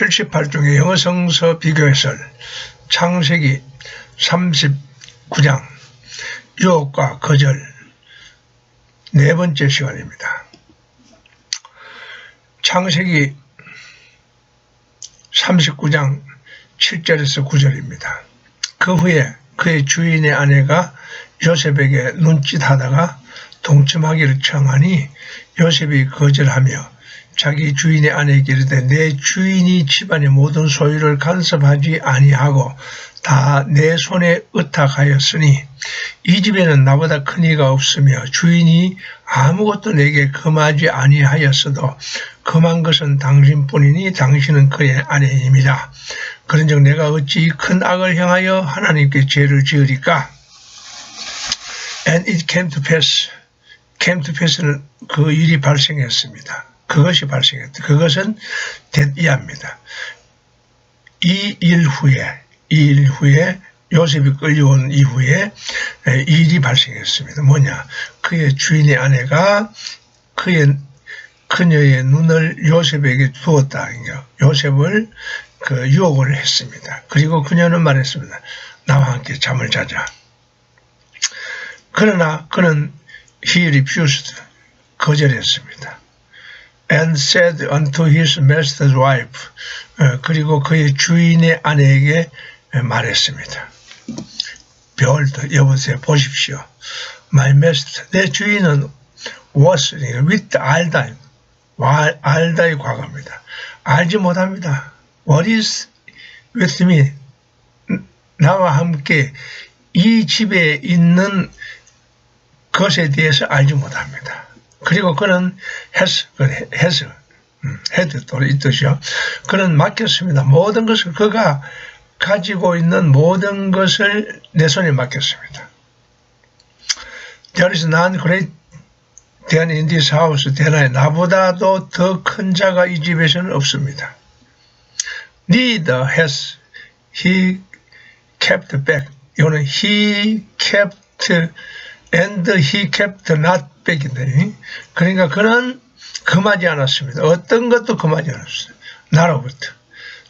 78종의 영어 성서 비교 해설 창세기 39장 유혹과 거절 네 번째 시간입니다. 창세기 39장 7절에서 9절입니다. 그 후에 그의 주인의 아내가 요셉에게 눈짓하다가 동침하기를 청하니 요셉이 거절하며 자기 주인의 아내에게 이르되 내 주인이 집안의 모든 소유를 간섭하지 아니하고 다 내 손에 의탁하였으니 이 집에는 나보다 큰 이가 없으며 주인이 아무것도 내게 금하지 아니하였어도 금한 것은 당신뿐이니 당신은 그의 아내임이라. 그런즉 내가 어찌 큰 악을 행하여 하나님께 죄를 지으리까? And it came to pass. came to pass는 그 일이 발생했습니다. 그것이 발생했다. 그것은 이합니다. 이 일 후에 요셉이 끌려온 이후에 이 일이 발생했습니다. 뭐냐? 그의 주인의 아내가 그녀의 눈을 요셉에게 두었다. 요셉을 유혹을 했습니다. 그리고 그녀는 말했습니다. 나와 함께 잠을 자자. 그러나 그는 he refused. 거절했습니다. And said unto his master's wife. 그리고 그의 주인의 아내에게 말했습니다. behold, 여보세요, 보십시오. My master, 내 주인은 was with 알다의 과거입니다. 알지 못합니다. What is with me? 나와 함께 이 집에 있는 것에 대해서 알지 못합니다. 그리고 그는 헤드 또 이 뜻이요. 그는 맡겼습니다. 모든 것을 그가 가지고 있는 모든 것을 내 손에 맡겼습니다. There is none great than in this house. 대나에 나보다도 더 큰 자가 이 집에서는 없습니다. Neither has he kept back. 이거는 he kept and he kept not back인데, 그러니까 그는 금하지 않았습니다. 어떤 것도 금하지 않았어요. 나로부터.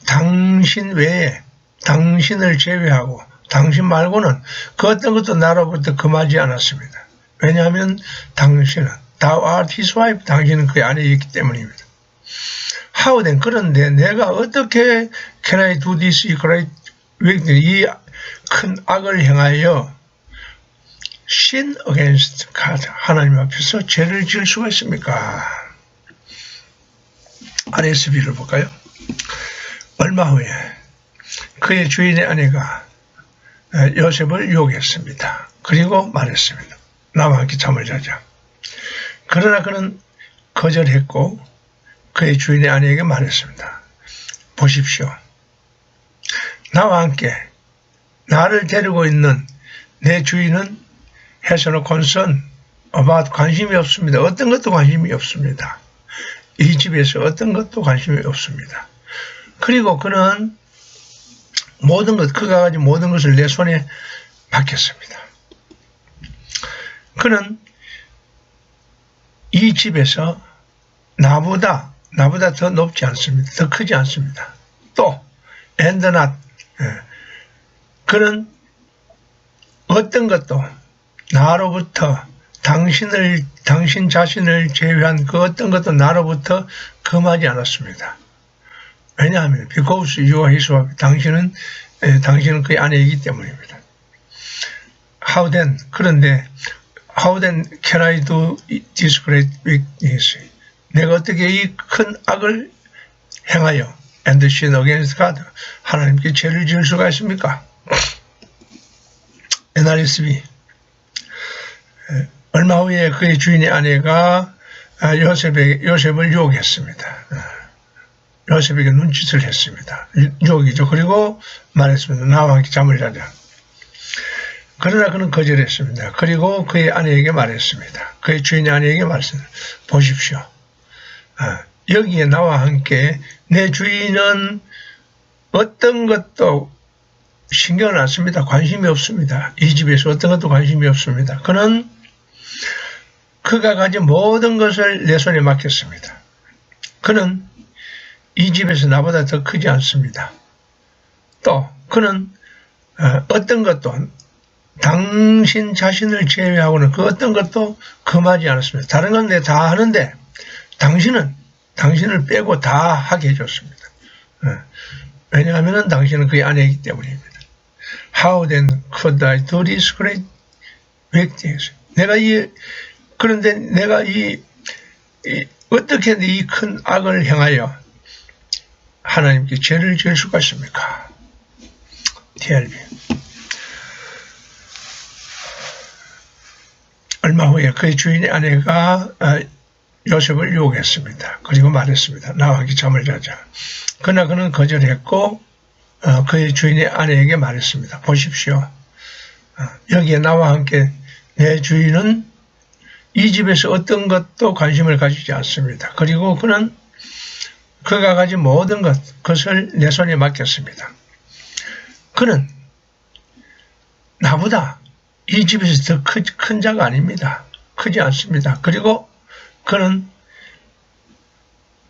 당신 외에, 당신을 제외하고 당신 말고는 그 어떤 것도 나로부터 금하지 않았습니다. 왜냐하면 당신은 thou art his wife. 당신은 그의 아내이기 때문입니다. How then? 그런데 내가 어떻게 can I do this great wicked, 이 큰 악을 행하여 sin against God, 하나님 앞에서 죄를 지을 수가 있습니까? RSV를 볼까요? 얼마 후에 그의 주인의 아내가 요셉을 유혹했습니다. 그리고 말했습니다. 나와 함께 잠을 자자. 그러나 그는 거절했고 그의 주인의 아내에게 말했습니다. 보십시오. 나와 함께 나를 데리고 있는 내 주인은 has no concern about, 관심이 없습니다. 어떤 것도 관심이 없습니다. 이 집에서 어떤 것도 관심이 없습니다. 그리고 그는 모든 것, 그가 가진 모든 것을 내 손에 맡겼습니다. 그는 이 집에서 나보다 더 높지 않습니다. 더 크지 않습니다. 또 and not, 그는 어떤 것도 나로부터 당신 자신을 제외한 그 어떤 것도 나로부터 금하지 않았습니다. 왜냐하면 because you are his wife, 당신은 그의 아내이기 때문입니다. How then? 그런데 how then can I do this great wickedness? 내가 어떻게 이 큰 악을 행하여 and sin against God, 하나님께 죄를 지을 수가 있습니까? NRSV. 얼마 후에 그의 주인의 아내가 요셉을 유혹했습니다. 요셉에게 눈짓을 했습니다. 유혹이죠. 그리고 말했습니다. 나와 함께 잠을 자자. 그러나 그는 거절했습니다. 그리고 그의 아내에게 말했습니다. 그의 주인의 아내에게 말했습니다. 보십시오. 여기에 나와 함께 내 주인은 어떤 것도 신경을 안 씁니다. 관심이 없습니다. 이 집에서 어떤 것도 관심이 없습니다. 그는 그가 가진 모든 것을 내 손에 맡겼습니다. 그는 이 집에서 나보다 더 크지 않습니다. 또 그는 어떤 것도 당신 자신을 제외하고는 그 어떤 것도 금하지 않았습니다. 다른 건 내가 다 하는데 당신을 빼고 다 하게 해줬습니다. 왜냐하면 당신은 그의 아내이기 때문입니다. How then could I do this great things? 그런데 내가 어떻게 이 큰 악을 행하여 하나님께 죄를 지을 수가 있습니까? TLB. 얼마 후에 그의 주인의 아내가 요셉을 유혹했습니다. 그리고 말했습니다. 나와 함께 잠을 자자. 그러나 그는 거절했고 그의 주인의 아내에게 말했습니다. 보십시오. 여기에 나와 함께 내 주인은 이 집에서 어떤 것도 관심을 가지지 않습니다. 그리고 그는 그가 가진 모든 것을 내 손에 맡겼습니다. 그는 나보다 이 집에서 더 큰 자가 아닙니다. 크지 않습니다. 그리고 그는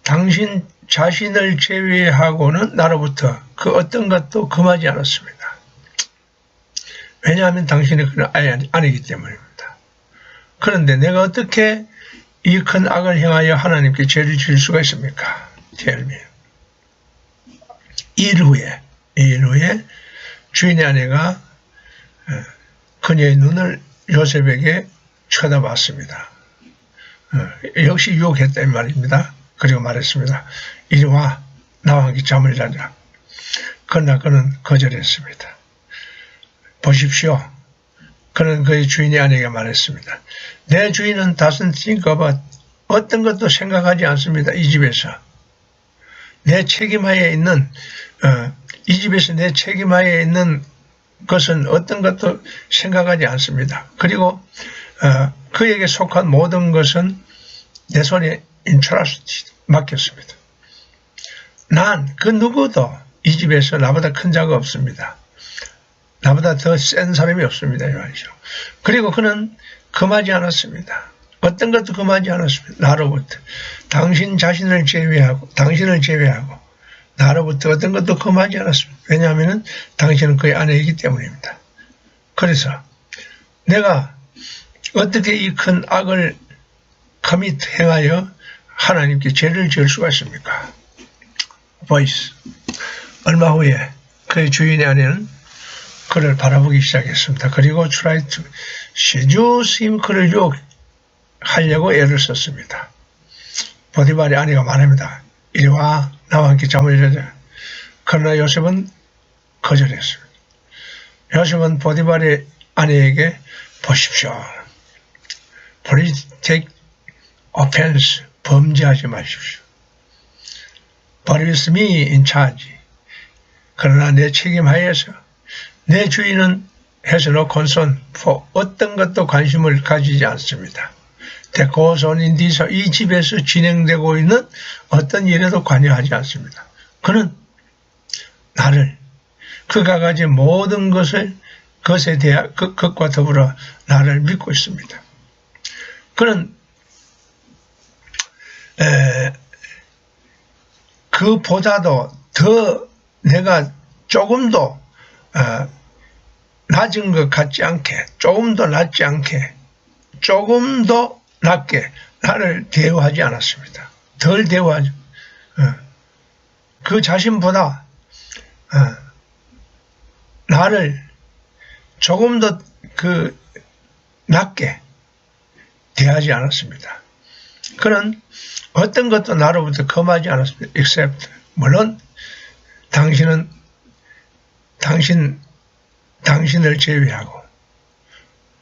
당신 자신을 제외하고는 나로부터 그 어떤 것도 금하지 않았습니다. 왜냐하면 당신이 그는 아니기 때문입니다. 그런데 내가 어떻게 이 큰 악을 행하여 하나님께 죄를 지을 수가 있습니까? Tell me. 2일 후에 주인의 아내가 그녀의 눈을 요셉에게 쳐다봤습니다. 역시 유혹했다 이 말입니다. 그리고 말했습니다. 이리 와, 나와 함께 잠을 자자. 그러나 그는 거절했습니다. 보십시오. 그는 그의 주인의 아내에게 말했습니다. 내 주인은 doesn't think about 어떤 것도 생각하지 않습니다. 이 집에서. 내 책임하에 있는 이 집에서 내 책임하에 있는 것은 어떤 것도 생각하지 않습니다. 그리고 그에게 속한 모든 것은 내 손에 entrusted 맡겼습니다. 난 그 누구도 이 집에서 나보다 큰 자가 없습니다. 나보다 더 센 사람이 없습니다. 이 말이죠. 그리고 그는 금하지 않았습니다. 어떤 것도 금하지 않았습니다. 나로부터 당신을 제외하고 나로부터 어떤 것도 금하지 않았습니다. 왜냐하면 당신은 그의 아내이기 때문입니다. 그래서 내가 어떻게 이 큰 악을 행하여 하나님께 죄를 지을 수가 있습니까? 보이스. 얼마 후에 그의 주인의 아내는 그를 바라보기 시작했습니다. 그리고 try to seduce him, 그를 유혹하려고 애를 썼습니다. 보디발의 아내가 말합니다. 이리 와, 나와 함께 잠을 자자. 그러나 요셉은 거절했습니다. 요셉은 보디발의 아내에게 보십시오. Please take offense, 범죄하지 마십시오. But with me in charge. 그러나 내 책임하에서 내 주인은 has no concern for 어떤 것도 관심을 가지지 않습니다. That goes on in this, 이 집에서 진행되고 있는 어떤 일에도 관여하지 않습니다. 그는 나를 그가 가진 모든 것과 더불어 나를 믿고 있습니다. 그는 그보다도 더 내가 조금 더 낮은 것 같지 않게, 조금 더 낮지 않게, 조금 더 낮게 나를 대우하지 않았습니다. 덜 대우하지. 그 자신보다 나를 조금 더 낮게 대하지 않았습니다. 그는 어떤 것도 나로부터 금하지 않았습니다. except 물론 당신을 제외하고,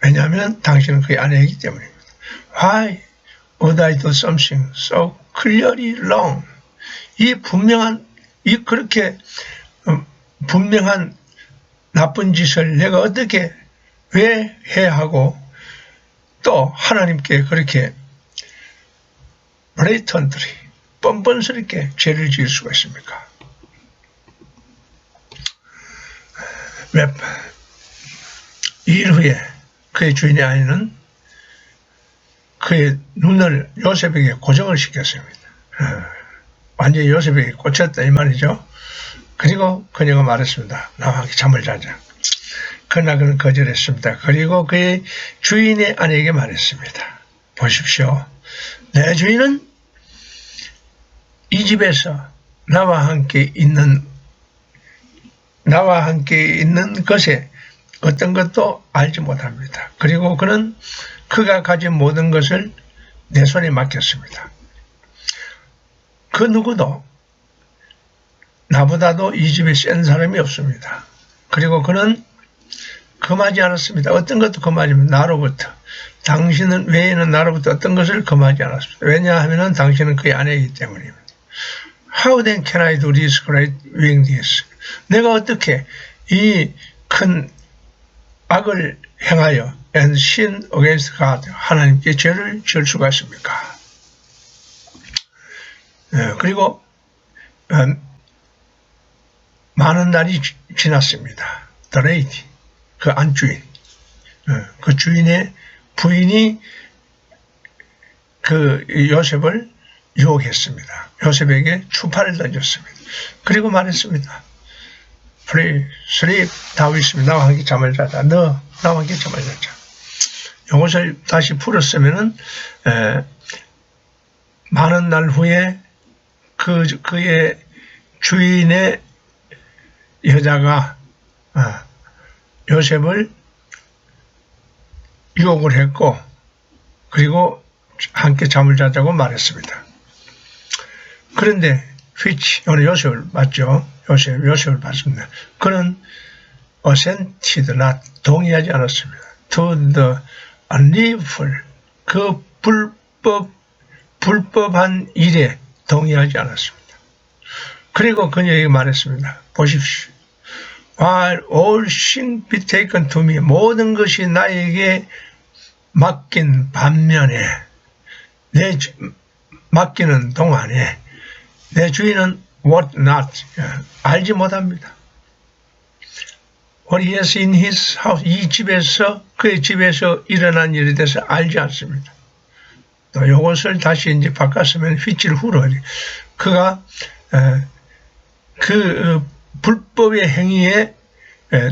왜냐하면 당신은 그의 아내이기 때문입니다. Why would I do something so clearly wrong? 그렇게 분명한 나쁜 짓을 내가 어떻게 왜 해야 하고 또 하나님께 그렇게 blatantly 뻔뻔스럽게 죄를 지을 수가 있습니까? 2일 후에 그의 주인의 아내는 그의 눈을 요셉에게 고정을 시켰습니다. 완전히 요셉에게 꽂혔다 이 말이죠. 그리고 그녀가 말했습니다. 나와 함께 잠을 자자. 그러나 그는 거절했습니다. 그리고 그의 주인의 아내에게 말했습니다. 보십시오. 내 주인은 이 집에서 나와 함께 있는 것에 어떤 것도 알지 못합니다. 그리고 그는 그가 가진 모든 것을 내 손에 맡겼습니다. 그 누구도 나보다도 이 집에 센 사람이 없습니다. 그리고 그는 금하지 않았습니다. 어떤 것도 금하지 않습니다. 나로부터. 당신은 외에는 나로부터 어떤 것을 금하지 않았습니다. 왜냐하면 당신은 그의 아내이기 때문입니다. How then can I do this great doing this? 내가 어떻게 이 큰 악을 행하여 and sin against God, 하나님께 죄를 지을 수가 있습니까? 그리고 많은 날이 지났습니다. The lady, 그 안주인, 그 주인의 부인이 그 요셉을 유혹했습니다. 요셉에게 추파를 던졌습니다. 그리고 말했습니다. Please sleep, 다윗입니다. 나와 함께 잠을 자자. 너 나와 함께 잠을 자자. 이것을 다시 풀었으면은 많은 날 후에 그의 주인의 여자가 요셉을 유혹을 했고 그리고 함께 잠을 자자고 말했습니다. 그런데 which, 오늘 요셉을 봤죠. 요셉을 봤습니다. 그는 assented not, 동의하지 않았습니다. to the unlawful, 그 불법한 일에 동의하지 않았습니다. 그리고 그녀에게 말했습니다. 보십시오. While all things be taken to me, 모든 것이 나에게 맡긴 반면에, 맡기는 동안에 내 주인은 what not, 알지 못합니다. What he has in his house, 이 집에서, 그의 집에서 일어난 일에 대해서 알지 않습니다. 또 이것을 다시 이제 바꿨으면 휘치를 후로 그가 그 불법의 행위에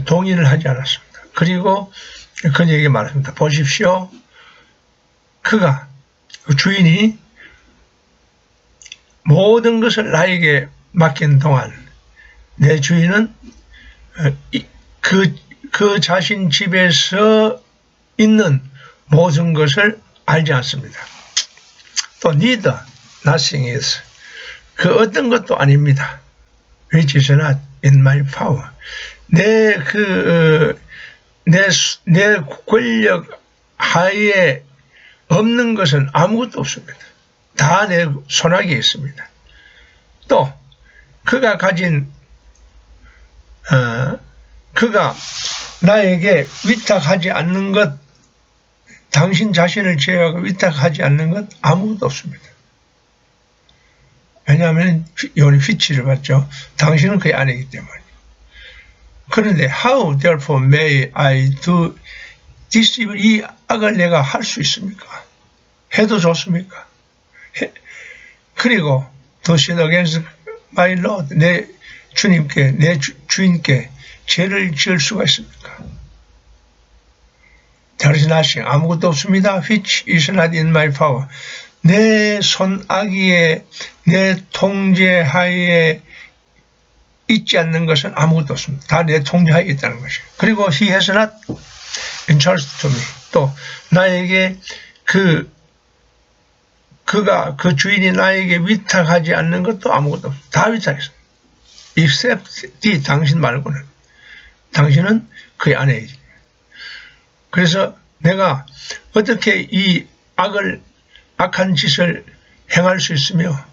동의를 하지 않았습니다. 그리고 그에게 말했습니다. 보십시오. 그가, 그 주인이 모든 것을 나에게 맡긴 동안 내 주인은 그 자신 집에서 있는 모든 것을 알지 않습니다. 또 neither, nothing is, 그 어떤 것도 아닙니다. which is not in my power, 내 권력 하에 없는 것은 아무것도 없습니다. 다 내 손아귀에 있습니다. 또 그가 가진 그가 나에게 위탁하지 않는 것, 당신 자신을 제외하고 위탁하지 않는 것 아무것도 없습니다. 왜냐하면 요리 휘치를 받죠. 당신은 그의 아내이기 때문에. 그런데 how therefore may I do this evil, 이 악을 내가 할 수 있습니까? 해도 좋습니까? 그리고 to sin against my Lord, 내 주님께, 내 주인께 죄를 지을 수가 있습니까? There is nothing, 아무것도 없습니다. which is not in my power, 내 손아귀에, 내 통제하에 있지 않는 것은 아무것도 없습니다. 다 내 통제하에 있다는 것이에요. 그리고 he has not entrusted to me, 또 나에게 그가, 그 주인이 나에게 위탁하지 않는 것도 아무것도 없습니다. 다 위탁했습니다. except the, 당신 말고는. 당신은 그의 아내이지. 그래서 내가 어떻게 이 악한 짓을 행할 수 있으며,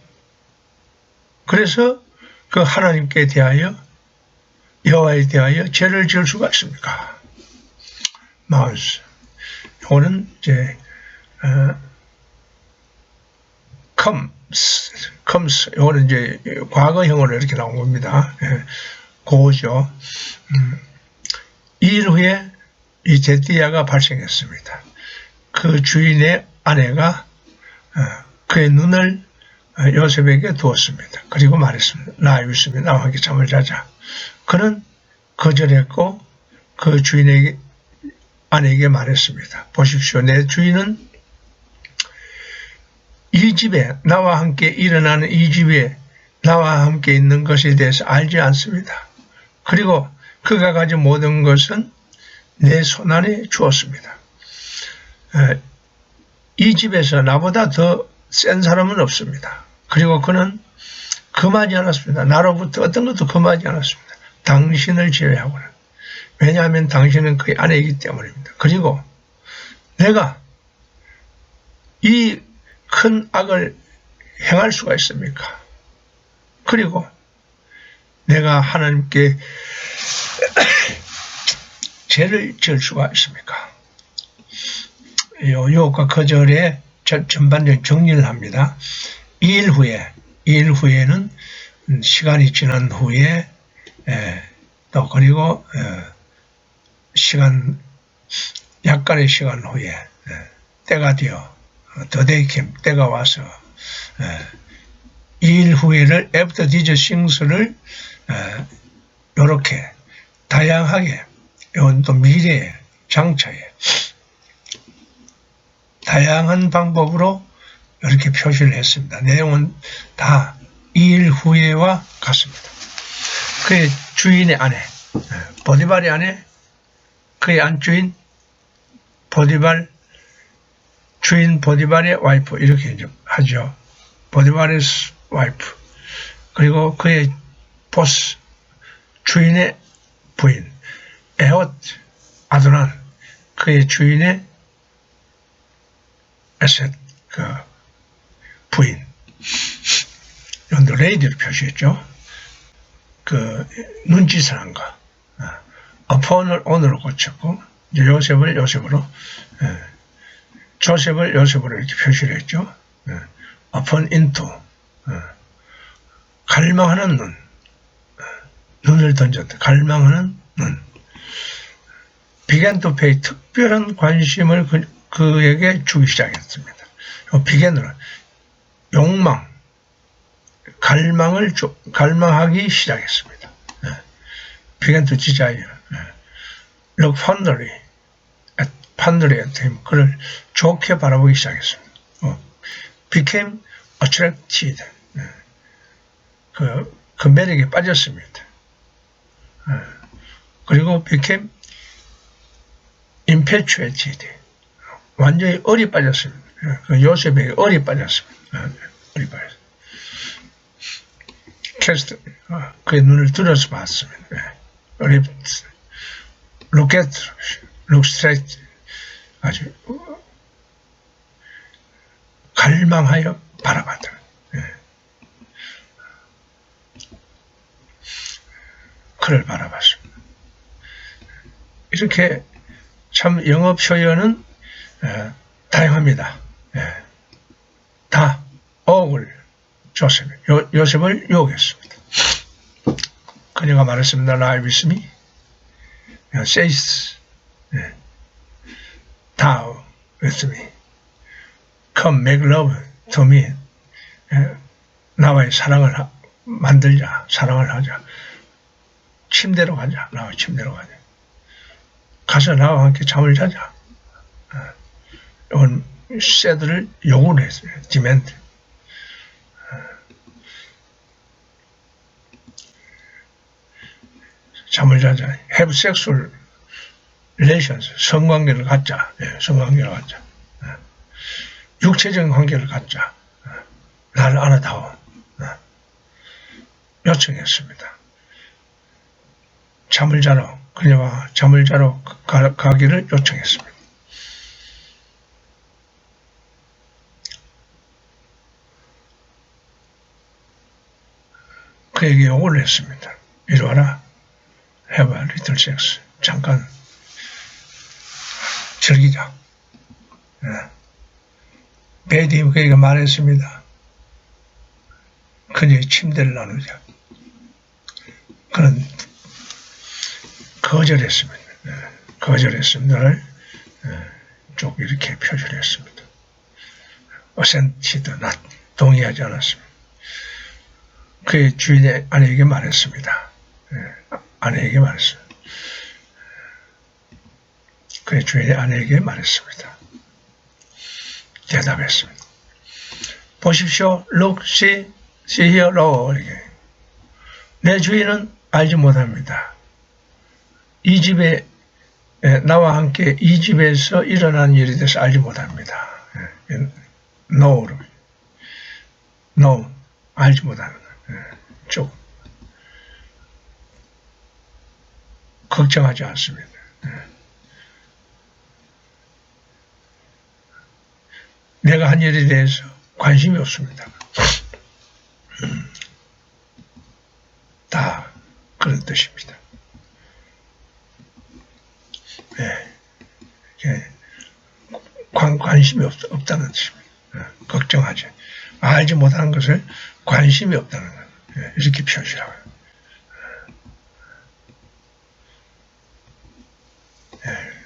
그래서 그 하나님께 대하여, 여호와에 대하여 죄를 지을 수가 있습니까? 마우스. 이거는 이제 comes, 이거는 이제 과거형으로 이렇게 나온 겁니다. 고죠. 이 일 후에 이 제띠아가 발생했습니다. 그 주인의 아내가 그의 눈을 요셉에게 두었습니다. 그리고 말했습니다. 나 위스미 나와 함께 잠을 자자. 그는 거절했고 그 주인에게 아내에게 말했습니다. 보십시오. 내 주인은 이 집에 나와 함께 일어나는 이 집에 나와 함께 있는 것에 대해서 알지 않습니다. 그리고 그가 가진 모든 것은 내 손안에 주었습니다. 이 집에서 나보다 더 센 사람은 없습니다. 그리고 그는 금하지 않았습니다. 나로부터 어떤 것도 금하지 않았습니다. 당신을 제외하고는. 왜냐하면 당신은 그의 아내이기 때문입니다. 그리고 내가 이 큰 악을 행할 수가 있습니까? 그리고 내가 하나님께 죄를 지을 수가 있습니까? 유혹과 거절의 전반적인 정리를 합니다. 2일 후에는 시간이 지난 후에 또 그리고 약간의 시간 후에 때가 되어 더데이킴 때가 와서 2일 후에를 after these things를 이렇게 다양하게 또 미래에 장차에 다양한 방법으로 이렇게 표시를 했습니다. 내용은 다 2일 후에와 같습니다. 그의 주인의 아내, 보디발의 아내, 그의 안주인 보디발, 주인 보디발의 와이프 이렇게 이제 하죠. 보디발의 와이프, 그리고 그의 보스, 주인의 부인, 에헛 아도난, 그의 주인의 에셋, 그 부인, 이런도 레이디를 표시했죠. 그 눈짓을 거, upon을 on으로 고쳤고, 이제 요셉을 요셉으로, 조셉을 요셉으로 이렇게 표시를 했죠. upon into, 갈망하는 눈, 눈을 던졌다. 갈망하는 눈. began to pay, 특별한 관심을 그에게 주기 시작했습니다. began으로 욕망, 갈망하기 시작했습니다. began to desire, look fondly at him, 그를 좋게 바라보기 시작했습니다. became attracted, 그 매력에 빠졌습니다. 그리고 became infatuated, 완전히 얼이 빠졌습니다. 그 요셉에게 얼이 빠졌습니다. 얼이 빠졌습니다. 캐스트, 그의 눈을 들어서 봤습니다. look straight, 아주 갈망하여 바라봤다. 그를 바라봤습니다. 이렇게 참 영어 표현은 다양합니다. 다 요셉을 유혹했습니다. 그녀가 말했습니다. Lie with me, says, thou with me, come make love to me, 나와의 사랑을 만들자, 사랑을 하자, 침대로 가자, 나와 침대로 가자, 가서 나와 함께 잠을 자자. 이건 셋을 요구를 했어요. demand. 잠을 자자. have sexual relations. 성관계를 갖자. 성관계를 갖자. 육체적인 관계를 갖자. 나를 안아다오. 요청했습니다. 잠을 자러, 그녀와 잠을 자러 가기를 요청했습니다. 그에게 요구를 했습니다. 이리 와라. have a little sex. 잠깐 즐기자. 베이디 그에게 말했습니다. 그녀의 침대를 나누자. 그는 거절했습니다. 거절했습니다를 쭉 이렇게 표시를 했습니다. assented not. 동의하지 않았습니다. 그의 주인의 아내에게 말했습니다. 아내에게 말했습니다. 그의 주인의 아내에게 말했습니다. 대답했습니다. 보십시오. Look, see here, Lord. 내 주인은 알지 못합니다. 이 집에 나와 함께 이 집에서 일어난 일에 대해서 알지 못합니다. No, 알지 못하는 거예요. 쭉 걱정하지 않습니다. 내가 한 일에 대해서 관심이 없습니다. 다 그런 뜻입니다. 관심이 없다는 뜻입니다. 걱정하지. 알지 못하는 것을 관심이 없다는 것. 이렇게 표시하고요.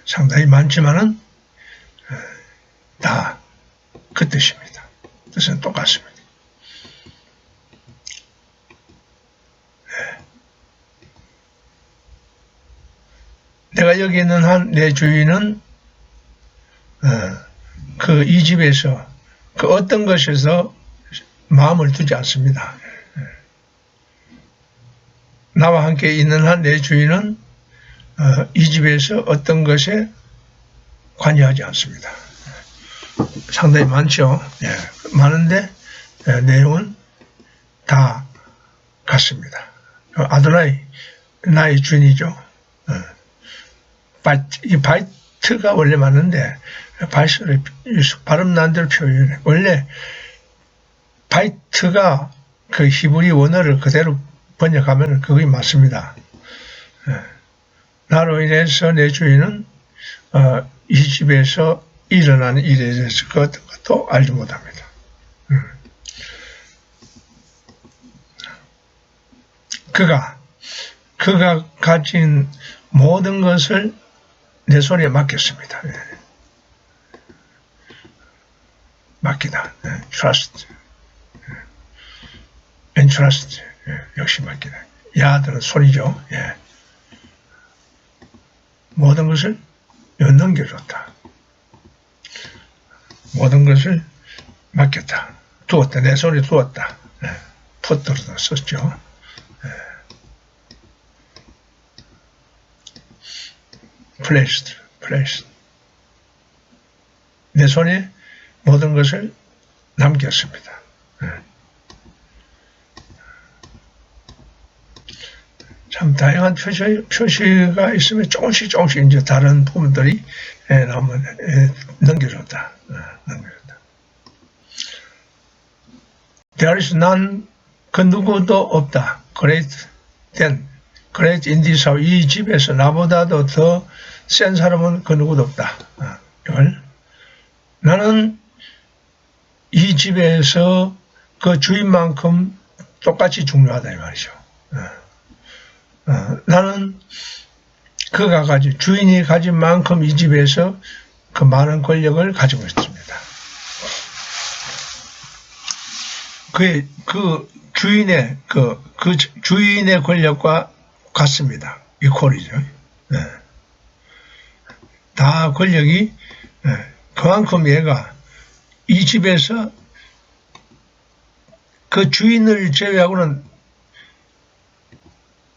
상당히 많지만은 다 그 뜻입니다. 뜻은 똑같습니다. 내가 여기 있는 한 내 주인은 이 집에서 그 어떤 것에서 마음을 두지 않습니다. 나와 함께 있는 한 내 주인은 이 집에서 어떤 것에 관여하지 않습니다. 상당히 많죠. 많은데 내용은 다 같습니다. 아도나이 나의 주인이죠. 이 바이트가 원래 맞는데 발소리 발음 난대로 표현해. 원래 바이트가 그 히브리 원어를 그대로 번역하면 그게 맞습니다. 나로 인해서 내 주인은 이 집에서 일어나는 일에 대해서 그 어떤 것도 알지 못합니다. 그가 가진 모든 것을 내 손에 맡겼습니다. 맡기다. trust. entrust. 역시 맡기다. 야들은 손이죠. 모든 것을 넘겨줬다. 모든 것을 맡겼다. 두었다. 내 손에 두었다. 풋으로도 썼죠. placed. 내 손에 모든 것을 남겼습니다. 참 다양한 표시가 있으면 조금씩 이제 다른 부분들이 나오면 넘겨줬다. There is none, 그 누구도 없다. Great in this house, 이 집에서 나보다도 더 센 사람은 그 누구도 없다. 이걸 나는 이 집에서 그 주인만큼 똑같이 중요하다 이 말이죠. 나는 그가 가진 주인이 가진 만큼 이 집에서 그 많은 권력을 가지고 있습니다. 그 주인의 그 주인의 권력과 같습니다. 이퀄이죠. 다 권력이 그만큼 얘가 이 집에서 그 주인을 제외하고는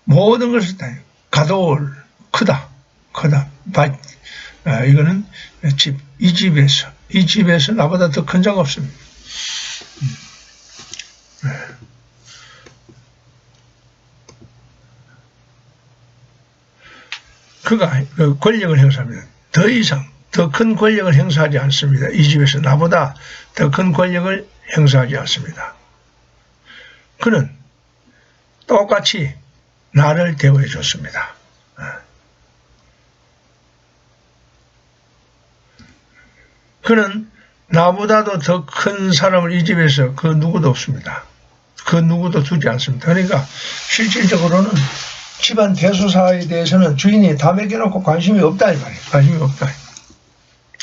모든 것을 다 가도올 크다. 이거는 이 집에서 나보다 더 큰 자가 없습니다. 그가 그 권력을 행사합니다. 더 이상 더 큰 권력을 행사하지 않습니다. 이 집에서 나보다 더 큰 권력을 행사하지 않습니다. 그는 똑같이 나를 대우해 줬습니다. 그는 나보다도 더 큰 사람을 이 집에서 그 누구도 없습니다. 그 누구도 두지 않습니다. 그러니까 실질적으로는 집안 대소사에 대해서는 주인이 다 맡겨놓고 관심이 없다 이 말이에요. 관심이 없다.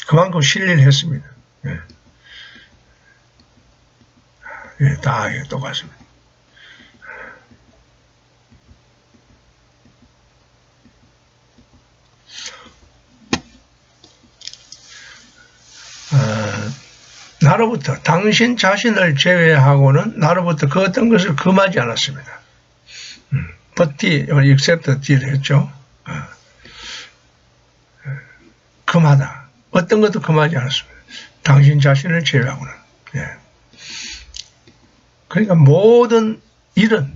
그만큼 신뢰를 했습니다. 예, 다 똑같습니다. 나로부터 당신 자신을 제외하고는 나로부터 그 어떤 것을 금하지 않았습니다. But except deal 했죠. 금하다. 어떤 것도 금하지 않았습니다. 당신 자신을 제외하고는. 예. 그러니까 모든 일은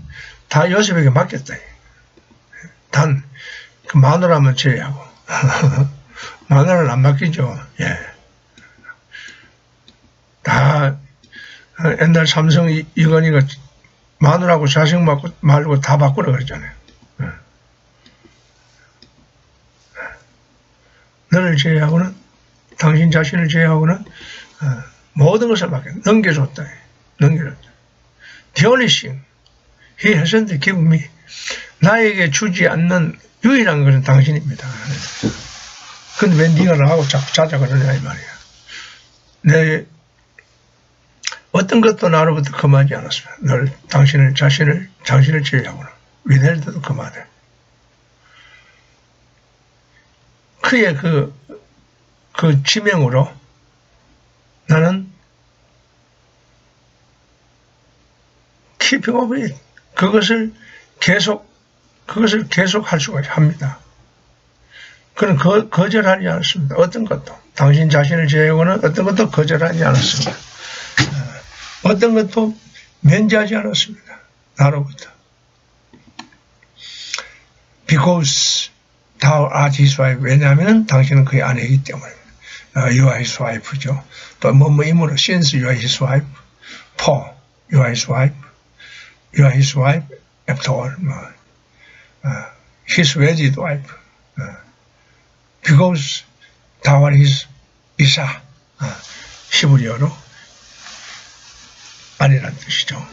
다 요셉에게 맡겼다. 단 그 마누라만 제외하고 마누라는 안 맡기죠. 예. 다 옛날 삼성 이건희가 마누라하고 자식 말고 다 바꾸라 그랬잖아요. 너를 제외하고는 당신 자신을 제외하고는 모든 것을 넘겨줬다. 넘겨줬다. The only thing he hasn't given me. 나에게 주지 않는 유일한 것은 당신입니다. 근데 왜 네가 나하고 자꾸 자자 그러냐 이 말이야. 내 어떤 것도 나로부터 금하지 않았습니다. 늘 당신을 제외하고는 위hel드도 금하되. 그의 그 지명으로 나는 keeping of it. 그것을 계속 할 수가 합니다. 그는 거절하지 않았습니다. 어떤 것도. 당신 자신을 제외하고는 어떤 것도 거절하지 않았습니다. 어떤 것도 면제하지 않았습니다. 나로부터. Because thou art his wife. 왜냐하면 당신은 그의 아내이기 때문에. You are his wife죠. 또 뭐뭐이므로 since you are his wife. For you are his wife. You are his wife. After all. his wedded wife. Because thou art his 이사. 히브리어로. 아니란 뜻이죠.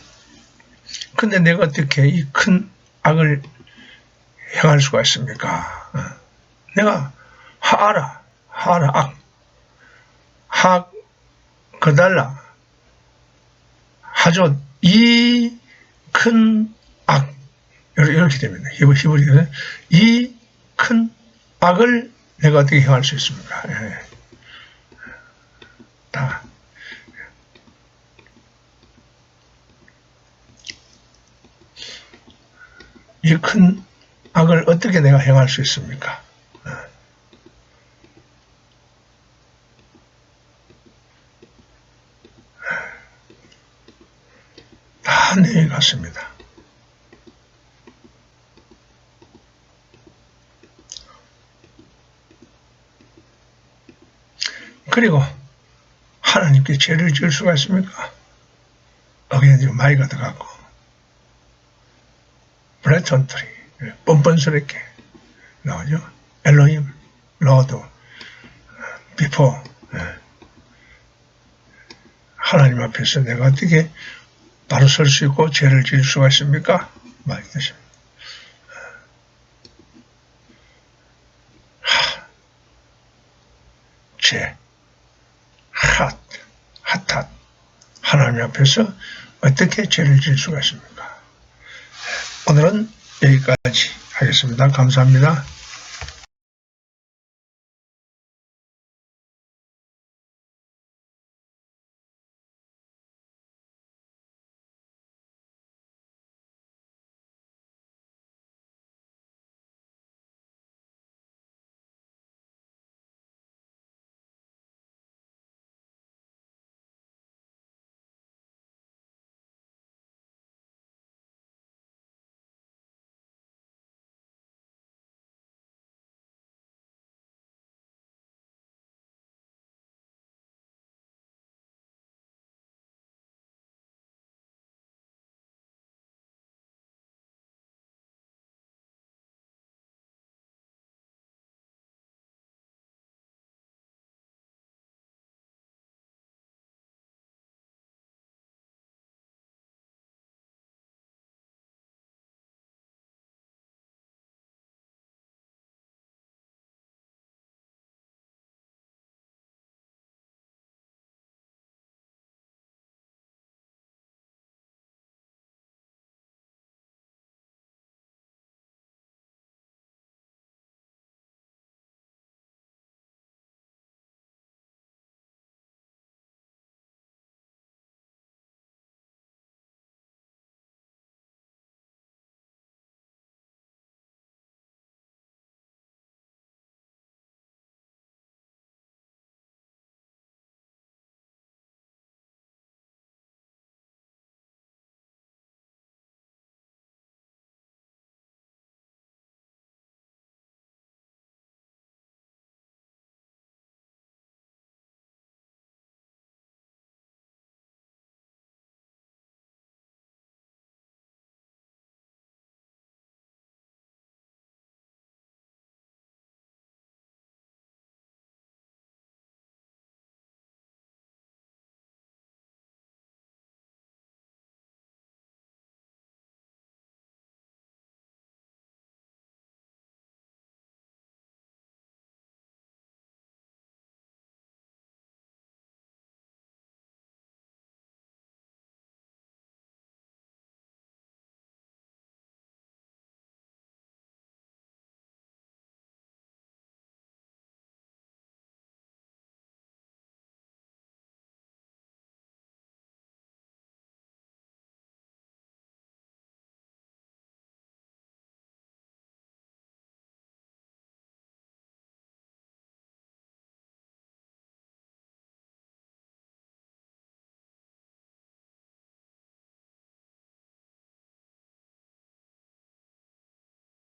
근데 내가 어떻게 이 큰 악을 행할 수가 있습니까? 내가 하라 악, 그달라, 하조, 이 큰 악, 이렇게 됩니다. 히브리어는 이 큰 악을 내가 어떻게 행할 수 있습니까? 다. 이 큰 악을 어떻게 내가 행할 수 있습니까? 다 내일 같습니다. 그리고 하나님께 죄를 지을 수가 있습니까? 여기에 지금 마이가 들어갔고 브레턴트리 뻔뻔스럽게 나오죠. 엘로힘, 로드, 비포. 하나님 앞에서 내가 어떻게 바로 설 수 있고 죄를 지을 수가 있습니까? 말 뜻입니다. 죄, 핫. 하나님 앞에서 어떻게 죄를 지을 수가 있습니까? 오늘은 여기까지 하겠습니다. 감사합니다.